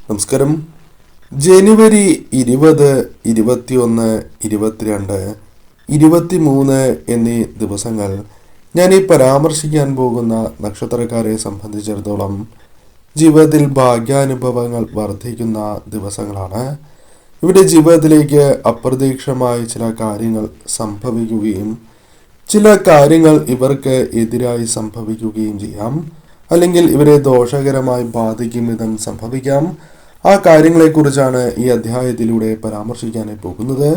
നമസ്കാരം. ജനുവരി 20, 21, 22, 23 എന്നീ ദിവസങ്ങൾ ഞാൻ ഈ പരാമർശിക്കാൻ പോകുന്ന നക്ഷത്രക്കാരെ സംബന്ധിച്ചിടത്തോളം ജീവിതത്തിൽ ഭാഗ്യാനുഭവങ്ങൾ വർദ്ധിക്കുന്ന ദിവസങ്ങളാണ്. ഇവിടെ ജീവിതത്തിലേക്ക് അപ്രതീക്ഷിതമായ ചില കാര്യങ്ങൾ സംഭവിക്കുകയും ചില കാര്യങ്ങൾ ഇവർക്ക് എതിരായി സംഭവിക്കുകയും ചെയ്യാം, അല്ലെങ്കിൽ ഇവരെ ദോഷകരമായി ബാധിക്കും വിധം സംഭവിക്കാം. ആ കാര്യങ്ങളെക്കുറിച്ചാണ് ഈ അധ്യായത്തിലൂടെ പരാമർശിക്കാനായി പോകുന്നത്.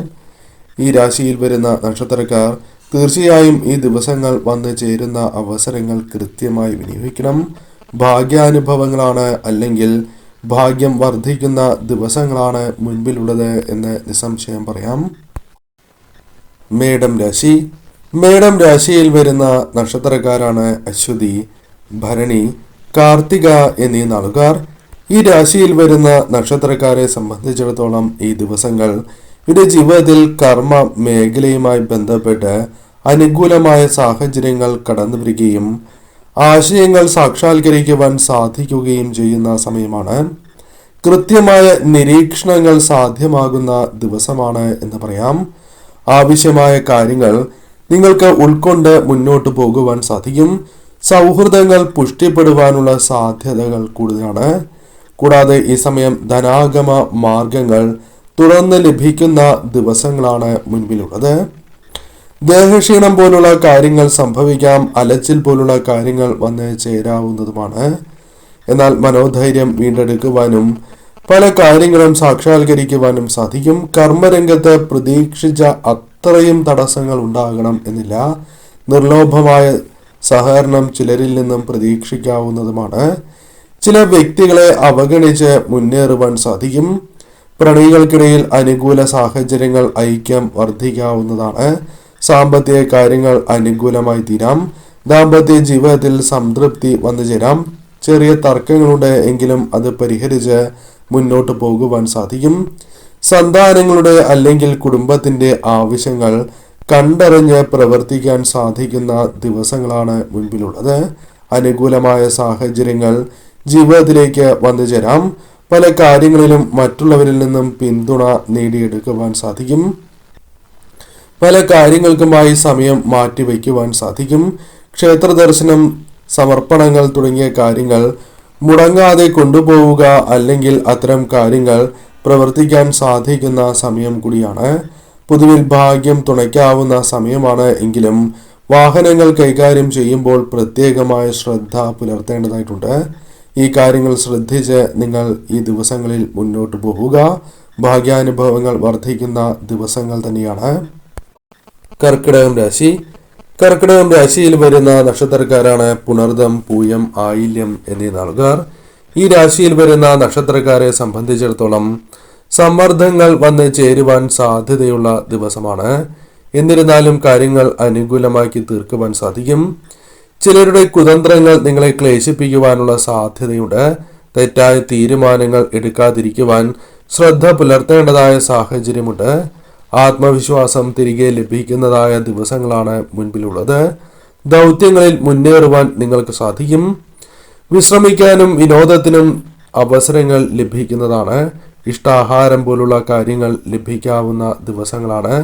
ഈ രാശിയിൽ വരുന്ന നക്ഷത്രക്കാർ തീർച്ചയായും ഈ ദിവസങ്ങൾ വന്നു ചേരുന്ന അവസരങ്ങൾ കൃത്യമായി വിനിയോഗിക്കണം. ഭാഗ്യാനുഭവങ്ങളാണ്, അല്ലെങ്കിൽ ഭാഗ്യം വർദ്ധിക്കുന്ന ദിവസങ്ങളാണ് മുൻപിലുള്ളത് എന്ന് നിസ്സംശയം പറയാം. മേടം രാശി. മേടം രാശിയിൽ വരുന്ന നക്ഷത്രക്കാരാണ് അശ്വതി, ഭരണി, കാർത്തിക എന്നീ നാളുകാർ. ഈ രാശിയിൽ വരുന്ന നക്ഷത്രക്കാരെ സംബന്ധിച്ചിടത്തോളം ഈ ദിവസങ്ങൾ ഇവരുടെ ജീവിതത്തിൽ കർമ്മ മേഖലയുമായി ബന്ധപ്പെട്ട് അനുകൂലമായ സാഹചര്യങ്ങൾ കടന്നു വരികയും ആശയങ്ങൾ സാക്ഷാത്കരിക്കുവാൻ സാധിക്കുകയും ചെയ്യുന്ന സമയമാണ്. കൃത്യമായ നിരീക്ഷണങ്ങൾ സാധ്യമാകുന്ന ദിവസമാണ് എന്ന് പറയാം. ആവശ്യമായ കാര്യങ്ങൾ നിങ്ങൾക്ക് ഉൾക്കൊണ്ട് മുന്നോട്ട് പോകുവാൻ സാധിക്കും. സൗഹൃദങ്ങൾ പുഷ്ടിപ്പെടുവാനുള്ള സാധ്യതകൾ കൂടുതലാണ്. കൂടാതെ ഈ സമയം ധനാഗമ മാർഗങ്ങൾ തുറന്ന് ലഭിക്കുന്ന ദിവസങ്ങളാണ് മുൻപിലുള്ളത്. ദേഹക്ഷീണം പോലുള്ള കാര്യങ്ങൾ സംഭവിക്കാം, അലച്ചിൽ പോലുള്ള കാര്യങ്ങൾ വന്ന് ചേരാവുന്നതുമാണ്. എന്നാൽ മനോധൈര്യം വീണ്ടെടുക്കുവാനും പല കാര്യങ്ങളും സാക്ഷാത്കരിക്കുവാനും സാധിക്കും. കർമ്മരംഗത്ത് പ്രതീക്ഷിച്ച അത്രയും തടസ്സങ്ങൾ ഉണ്ടാകണം എന്നില്ല. നിർലോഭമായ സഹകരണം ചിലരിൽ നിന്നും പ്രതീക്ഷിക്കാവുന്നതുമാണ്. ചില വ്യക്തികളെ അവഗണിച്ച് മുന്നേറുവാൻ സാധിക്കും. പ്രണയികൾക്കിടയിൽ അനുകൂല സാഹചര്യങ്ങൾ ഐക്യം വർദ്ധിക്കാവുന്നതാണ്. സാമ്പത്തിക കാര്യങ്ങൾ അനുകൂലമായി തീരാം. ദാമ്പത്യ ജീവിതത്തിൽ സംതൃപ്തി വന്നു ചേരാം. ചെറിയ തർക്കങ്ങളുണ്ട് എങ്കിലും അത് പരിഹരിച്ച് മുന്നോട്ട് പോകുവാൻ സാധിക്കും. സന്താനങ്ങളുടെ അല്ലെങ്കിൽ കുടുംബത്തിന്റെ ആവശ്യങ്ങൾ കണ്ടറിഞ്ഞ് പ്രവർത്തിക്കാൻ സാധിക്കുന്ന ദിവസങ്ങളാണ് മുൻപിലുള്ളത്. അനുകൂലമായ സാഹചര്യങ്ങൾ ജീവിതത്തിലേക്ക് വന്നു ചേരാം. പല കാര്യങ്ങളിലും മറ്റുള്ളവരിൽ നിന്നും പിന്തുണ നേടിയെടുക്കുവാൻ സാധിക്കും. പല കാര്യങ്ങൾക്കുമായി സമയം മാറ്റിവെക്കുവാൻ സാധിക്കും. ക്ഷേത്ര ദർശനം, സമർപ്പണങ്ങൾ തുടങ്ങിയ കാര്യങ്ങൾ മുടങ്ങാതെ കൊണ്ടുപോവുക, അല്ലെങ്കിൽ അത്തരം കാര്യങ്ങൾ പ്രവർത്തിക്കാൻ സാധിക്കുന്ന സമയം കൂടിയാണ്. പൊതുവിൽ ഭാഗ്യം തുണയ്ക്കാവുന്ന സമയമാണ് എങ്കിലും വാഹനങ്ങൾ കൈകാര്യം ചെയ്യുമ്പോൾ പ്രത്യേകമായ ശ്രദ്ധ പുലർത്തേണ്ടതായിട്ടുണ്ട്. ഈ കാര്യങ്ങൾ ശ്രദ്ധിച്ച് നിങ്ങൾ ഈ ദിവസങ്ങളിൽ മുന്നോട്ട് പോവുക. ഭാഗ്യാനുഭവങ്ങൾ വർദ്ധിക്കുന്ന ദിവസങ്ങൾ തന്നെയാണ്. കർക്കിടകം രാശി. കർക്കിടകം രാശിയിൽ വരുന്ന നക്ഷത്രക്കാരാണ് പുണർദം, പൂയം, ആയില്യം എന്നീ നാളുകാർ. ഈ രാശിയിൽ വരുന്ന നക്ഷത്രക്കാരെ സംബന്ധിച്ചിടത്തോളം സമ്മർദ്ദങ്ങൾ വന്ന് ചേരുവാൻ സാധ്യതയുള്ള ദിവസമാണ്. എന്നിരുന്നാലും കാര്യങ്ങൾ അനുകൂലമാക്കി തീർക്കുവാൻ സാധിക്കും. ചിലരുടെ കുതന്ത്രങ്ങൾ നിങ്ങളെ ക്ലേശിപ്പിക്കുവാനുള്ള സാധ്യതയുണ്ട്. തെറ്റായ തീരുമാനങ്ങൾ എടുക്കാതിരിക്കുവാൻ ശ്രദ്ധ പുലർത്തേണ്ടതായ സാഹചര്യമുണ്ട്. ആത്മവിശ്വാസം തിരികെ ലഭിക്കുന്നതായ ദിവസങ്ങളാണ് മുൻപിലുള്ളത്. ദൗത്യങ്ങളിൽ മുന്നേറുവാൻ നിങ്ങൾക്ക് സാധിക്കും. വിശ്രമിക്കാനും വിനോദത്തിനും അവസരങ്ങൾ ലഭിക്കുന്നതാണ്. ഇഷ്ടാഹാരം പോലുള്ള കാര്യങ്ങൾ ലഭിക്കാവുന്ന ദിവസങ്ങളാണ്.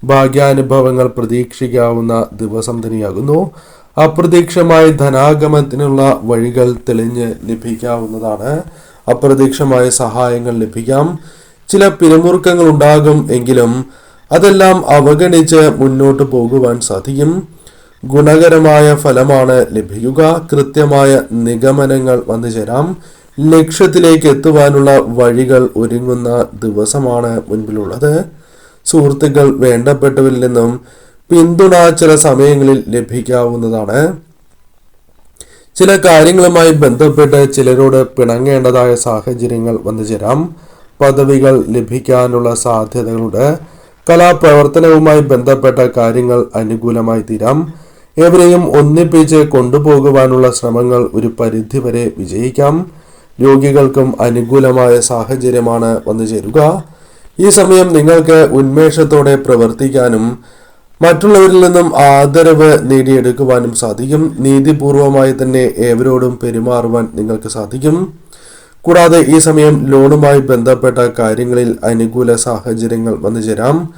ഭാഗ്യാനുഭവങ്ങൾ പ്രതീക്ഷിക്കാവുന്ന ദിവസം തന്നെയാകുന്നു. അപ്രതീക്ഷിതമായ ധനാഗമനത്തിനുള്ള വഴികൾ തെളിഞ്ഞ് ലഭിക്കാവുന്നതാണ്. അപ്രതീക്ഷിതമായ സഹായങ്ങൾ ലഭിക്കാം. ചില പിരിമുറുക്കങ്ങൾ ഉണ്ടാകും എങ്കിലും അതെല്ലാം അവഗണിച്ച് മുന്നോട്ട് പോകുവാൻ സാധിക്കും. ഗുണകരമായ ഫലമാണ് ലഭിക്കുക. കൃത്യമായ നിഗമനങ്ങൾ വന്നു ചേരാം. ലക്ഷ്യത്തിലേക്ക് എത്തുവാനുള്ള വഴികൾ ഒരുങ്ങുന്ന ദിവസമാണ് മുൻപിലുള്ളത്. സുഹൃത്തുക്കൾ, വേണ്ടപ്പെട്ടവരിൽ നിന്നും പിന്തുണ ചില സമയങ്ങളിൽ ലഭിക്കാവുന്നതാണ്. ചില കാര്യങ്ങളുമായി ബന്ധപ്പെട്ട് ചിലരോട് പിണങ്ങേണ്ടതായ സാഹചര്യങ്ങൾ വന്നു ചേരാം. പദവികൾ ലഭിക്കാനുള്ള സാധ്യതകളുണ്ട്. കലാപ്രവർത്തനവുമായി ബന്ധപ്പെട്ട കാര്യങ്ങൾ അനുകൂലമായി തീരാം. എവരെയും ഒന്നിപ്പിച്ച് കൊണ്ടുപോകുവാനുള്ള ശ്രമങ്ങൾ ഒരു പരിധിവരെ വിജയിക്കാം. രോഗികൾക്കും അനുകൂലമായ സാഹചര്യമാണ് വന്നു ചേരുക. ഈ സമയം നിങ്ങൾക്ക് ഉന്മേഷത്തോടെ പ്രവർത്തിക്കാനും മറ്റുള്ളവരിൽ നിന്നും ആദരവ് നേടിയെടുക്കുവാനും സാധിക്കും. നീതിപൂർവമായി തന്നെ ഏവരോടും പെരുമാറുവാൻ നിങ്ങൾക്ക് സാധിക്കും. കൂടാതെ ഈ സമയം ലോണുമായി ബന്ധപ്പെട്ട കാര്യങ്ങളിൽ അനുകൂല സാഹചര്യങ്ങൾ വന്നു ചേരാം.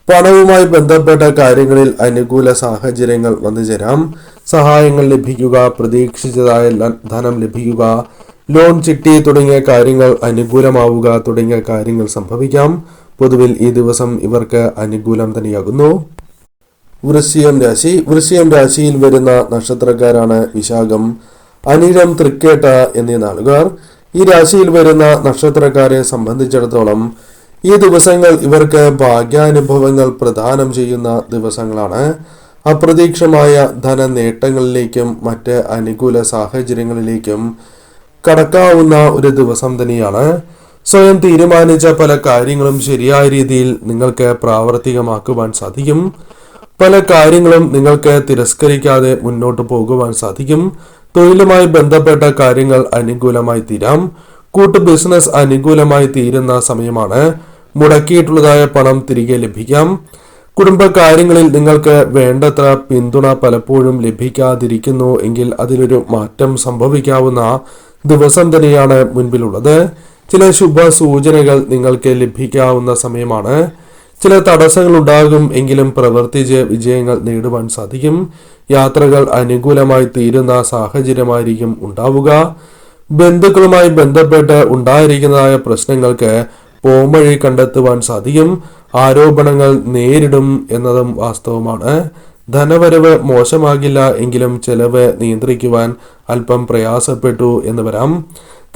പണവുമായി ബന്ധപ്പെട്ട കാര്യങ്ങളിൽ അനുകൂല സാഹചര്യങ്ങൾ വന്നു ചേരാം. സഹായങ്ങൾ ലഭിക്കുക, പ്രതീക്ഷിച്ചതായ ധനം ലഭിക്കുക, ലോൺ ചിട്ടി തുടങ്ങിയ കാര്യങ്ങൾ അനുകൂലമാവുക തുടങ്ങിയ കാര്യങ്ങൾ സംഭവിക്കാം. പൊതുവിൽ ഈ ദിവസം ഇവർക്ക് അനുകൂലം തന്നെയാകുന്നു. വൃശ്ചികം രാശിയിൽ വരുന്ന നക്ഷത്രക്കാരാണ് വിശാഖം, അനിഴം, തൃക്കേട്ട എന്നീ നാളുകാർ. ഈ രാശിയിൽ വരുന്ന നക്ഷത്രക്കാരെ സംബന്ധിച്ചിടത്തോളം ഈ ദിവസങ്ങൾ ഇവർക്ക് ഭാഗ്യാനുഭവങ്ങൾ പ്രദാനം ചെയ്യുന്ന ദിവസങ്ങളാണ്. അപ്രതീക്ഷിതമായ ധന നേട്ടങ്ങളിലേക്കും മറ്റ് അനുകൂല സാഹചര്യങ്ങളിലേക്കും കടക്കാവുന്ന ഒരു ദിവസം തന്നെയാണ്. സ്വയം തീരുമാനിച്ച പല കാര്യങ്ങളും ശരിയായ രീതിയിൽ നിങ്ങൾക്ക് പ്രാവർത്തികമാക്കുവാൻ സാധിക്കും. പല കാര്യങ്ങളും നിങ്ങൾക്ക് തിരസ്കരിക്കാതെ മുന്നോട്ട് പോകുവാൻ സാധിക്കും. തൊഴിലുമായി ബന്ധപ്പെട്ട കാര്യങ്ങൾ അനുകൂലമായി തീരാം. കൂട്ടു ബിസിനസ് അനുകൂലമായി തീരുന്ന സമയമാണ്. മുടക്കിയിട്ടുള്ളതായ പണം തിരികെ ലഭിക്കാം. കുടുംബകാര്യങ്ങളിൽ നിങ്ങൾക്ക് വേണ്ടത്ര പിന്തുണ പലപ്പോഴും ലഭിക്കാതിരിക്കുന്നു എങ്കിൽ അതിലൊരു മാറ്റം സംഭവിക്കാവുന്ന ദിവസം തന്നെയാണ് മുൻപിലുള്ളത്. ചില ശുഭ സൂചനകൾ നിങ്ങൾക്ക് ലഭിക്കാവുന്ന സമയമാണ്. ചില തടസ്സങ്ങൾ ഉണ്ടാകും എങ്കിലും പ്രവർത്തിച്ച് വിജയങ്ങൾ നേടുവാൻ സാധിക്കും. യാത്രകൾ അനുകൂലമായി തീരുന്ന സാഹചര്യമായിരിക്കും ഉണ്ടാവുക. ബന്ധുക്കളുമായി ബന്ധപ്പെട്ട് ഉണ്ടായിരിക്കുന്നതായ പ്രശ്നങ്ങൾക്ക് പോംവഴി കണ്ടെത്തുവാൻ സാധിക്കും. ആരോപണങ്ങൾ നേരിടും എന്നതും വാസ്തവമാണ്. ധനവരവ് മോശമാകില്ല എങ്കിലും ചെലവ് നിയന്ത്രിക്കുവാൻ അല്പം പ്രയാസപ്പെട്ടു എന്ന് വരാം.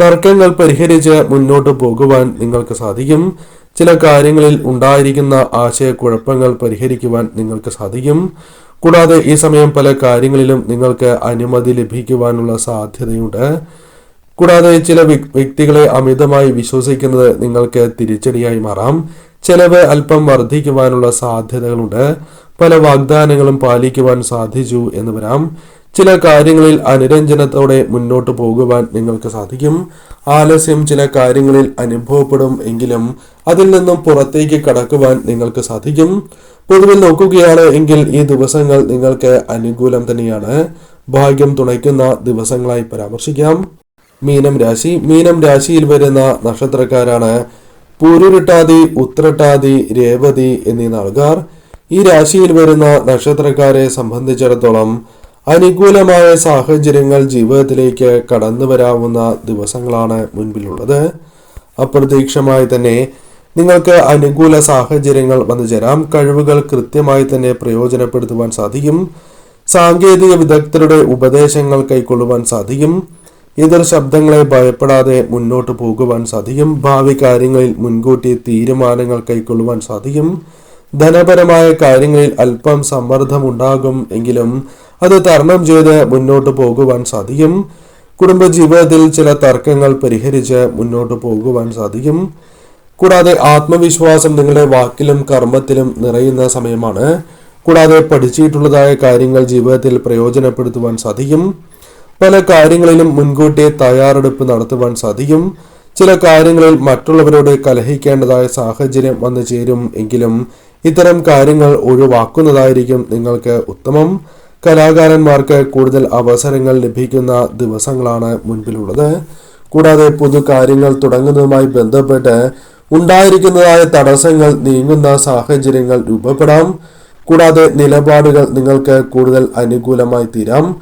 തർക്കങ്ങൾ പരിഹരിച്ച് മുന്നോട്ട് പോകുവാൻ നിങ്ങൾക്ക് സാധിക്കും. ചില കാര്യങ്ങളിൽ ഉണ്ടായിരിക്കുന്ന ആശയക്കുഴപ്പങ്ങൾ പരിഹരിക്കുവാൻ നിങ്ങൾക്ക് സാധിക്കും. കൂടാതെ ഈ സമയം പല കാര്യങ്ങളിലും നിങ്ങൾക്ക് അനുമതി ലഭിക്കുവാനുള്ള സാധ്യതയുണ്ട്. കൂടാതെ ചില വ്യക്തികളെ അമിതമായി വിശ്വസിക്കുന്നത് നിങ്ങൾക്ക് തിരിച്ചടിയായി മാറാം. ചെലവ് അല്പം വർദ്ധിക്കുവാനുള്ള സാധ്യതകളുണ്ട്. പല വാഗ്ദാനങ്ങളും പാലിക്കുവാൻ സാധിച്ചു എന്ന് വരാം. ചില കാര്യങ്ങളിൽ അനുരഞ്ജനത്തോടെ മുന്നോട്ട് പോകുവാൻ നിങ്ങൾക്ക് സാധിക്കും. ആലസ്യം ചില കാര്യങ്ങളിൽ അനുഭവപ്പെടും എങ്കിലും അതിൽ നിന്നും പുറത്തേക്ക് കടക്കുവാൻ നിങ്ങൾക്ക് സാധിക്കും. പൊതുവിൽ നോക്കുകയാണ് എങ്കിൽ ഈ ദിവസങ്ങൾ നിങ്ങൾക്ക് അനുകൂലം തന്നെയാണ്. ഭാഗ്യം തുണയ്ക്കുന്ന ദിവസങ്ങളായി പരാമർശിക്കാം. മീനം രാശിയിൽ വരുന്ന നക്ഷത്രക്കാരാണ് പൂരുരുട്ടാതി, ഉത്രട്ടാതി, രേവതി എന്നീ നാളുകാർ. ഈ രാശിയിൽ വരുന്ന നക്ഷത്രക്കാരെ സംബന്ധിച്ചിടത്തോളം അനുകൂലമായ സാഹചര്യങ്ങൾ ജീവിതത്തിലേക്ക് കടന്നു വരാവുന്ന ദിവസങ്ങളാണ് മുൻപിലുള്ളത്. അപ്രതീക്ഷിതമായി തന്നെ നിങ്ങൾക്ക് അനുകൂല സാഹചര്യങ്ങൾ വന്നു ചേരാം. കഴിവുകൾ കൃത്യമായി തന്നെ പ്രയോജനപ്പെടുത്തുവാൻ സാധിക്കും. സാങ്കേതിക വിദഗ്ധരുടെ ഉപദേശങ്ങൾ കൈക്കൊള്ളുവാൻ സാധിക്കും. എതിർ ശബ്ദങ്ങളെ ഭയപ്പെടാതെ മുന്നോട്ട് പോകുവാൻ സാധിക്കും. ഭാവി കാര്യങ്ങളിൽ മുൻകൂട്ടി തീരുമാനങ്ങൾ കൈക്കൊള്ളുവാൻ സാധിക്കും. ധനപരമായ കാര്യങ്ങളിൽ അല്പം സമ്മർദ്ദമുണ്ടാകും എങ്കിലും അത് തരണം ചെയ്ത് മുന്നോട്ട് പോകുവാൻ സാധിക്കും. കുടുംബജീവിതത്തിൽ ചില തർക്കങ്ങൾ പരിഹരിച്ച് മുന്നോട്ട് പോകുവാൻ സാധിക്കും. കൂടാതെ ആത്മവിശ്വാസം നിങ്ങളുടെ വാക്കിലും കർമ്മത്തിലും നിറയുന്ന സമയമാണ്. കൂടാതെ പഠിച്ചിട്ടുള്ളതായ കാര്യങ്ങൾ ജീവിതത്തിൽ പ്രയോജനപ്പെടുത്തുവാൻ സാധിക്കും. പല കാര്യങ്ങളിലും മുൻകൂട്ടി തയ്യാറെടുപ്പ് നടത്തുവാൻ സാധിക്കും. ചില കാര്യങ്ങളിൽ മറ്റുള്ളവരോട് കലഹിക്കേണ്ടതായ സാഹചര്യം വന്നു ചേരും എങ്കിലും ഇത്തരം കാര്യങ്ങൾ ഒഴിവാക്കുന്നതായിരിക്കും നിങ്ങൾക്ക് ഉത്തമം. കലാകാരന്മാർക്ക് കൂടുതൽ അവസരങ്ങൾ ലഭിക്കുന്ന ദിവസങ്ങളാണ് മുൻപിലുള്ളത്. കൂടാതെ പുതു കാര്യങ്ങൾ തുടങ്ങുന്നതുമായി ബന്ധപ്പെട്ട് ഉണ്ടായിരിക്കുന്നതായ തടസ്സങ്ങൾ നീങ്ങുന്ന സാഹചര്യങ്ങൾ രൂപപ്പെടാം. കൂടാതെ നിലപാടുകൾ നിങ്ങൾക്ക് കൂടുതൽ അനുകൂലമായി തീരാം.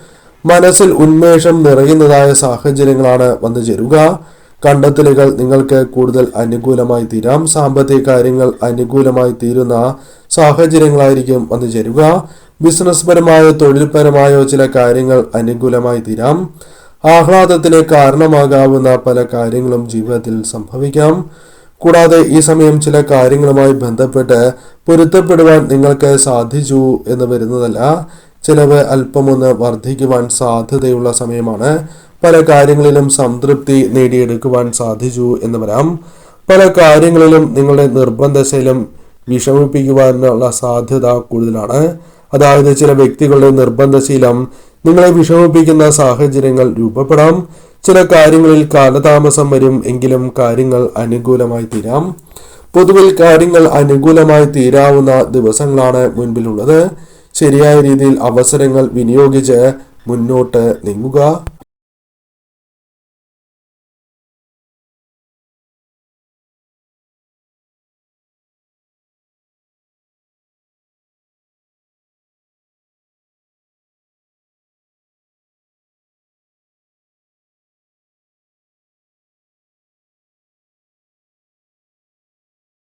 മനസ്സിൽ ഉന്മേഷം നിറയുന്നതായ സാഹചര്യങ്ങളാണ് വന്നു ചേരുക. കണ്ടെത്തലുകൾ നിങ്ങൾക്ക് കൂടുതൽ അനുകൂലമായി തീരാം. സാമ്പത്തിക കാര്യങ്ങൾ അനുകൂലമായി തീരുന്ന സാഹചര്യങ്ങളായിരിക്കും വന്നു ചേരുക. ബിസിനസ് പരമായോ തൊഴിൽപരമായോ ചില കാര്യങ്ങൾ അനുകൂലമായി തീരാം. ആഹ്ലാദത്തിന് കാരണമാകാവുന്ന പല കാര്യങ്ങളും ജീവിതത്തിൽ സംഭവിക്കാം. കൂടാതെ ഈ സമയം ചില കാര്യങ്ങളുമായി ബന്ധപ്പെട്ട് പൊരുത്തപ്പെടുവാൻ നിങ്ങൾക്ക് സാധിച്ചു എന്ന് വരുന്നതല്ല. ചിലവ് അല്പമൊന്ന് വർദ്ധിക്കുവാൻ സാധ്യതയുള്ള സമയമാണ്. പല കാര്യങ്ങളിലും സംതൃപ്തി നേടിയെടുക്കുവാൻ സാധിച്ചു എന്ന് വരാം. പല കാര്യങ്ങളിലും നിങ്ങളുടെ നിർബന്ധശൈലം വിഷമിപ്പിക്കുവാനുള്ള സാധ്യത കൂടുതലാണ്. അതായത് ചില വ്യക്തികളുടെ നിർബന്ധശീലം നിങ്ങളെ വിഷമിപ്പിക്കുന്ന സാഹചര്യങ്ങൾ രൂപപ്പെടാം. ചില കാര്യങ്ങളിൽ കാലതാമസം വരും എങ്കിലും കാര്യങ്ങൾ അനുകൂലമായി തീരാം. പൊതുവിൽ കാര്യങ്ങൾ അനുകൂലമായി തീരാവുന്ന ദിവസങ്ങളാണ് മുൻപിലുള്ളത്. ശരിയായ രീതിയിൽ അവസരങ്ങൾ വിനിയോഗിച്ച് മുന്നോട്ട് നീങ്ങുക.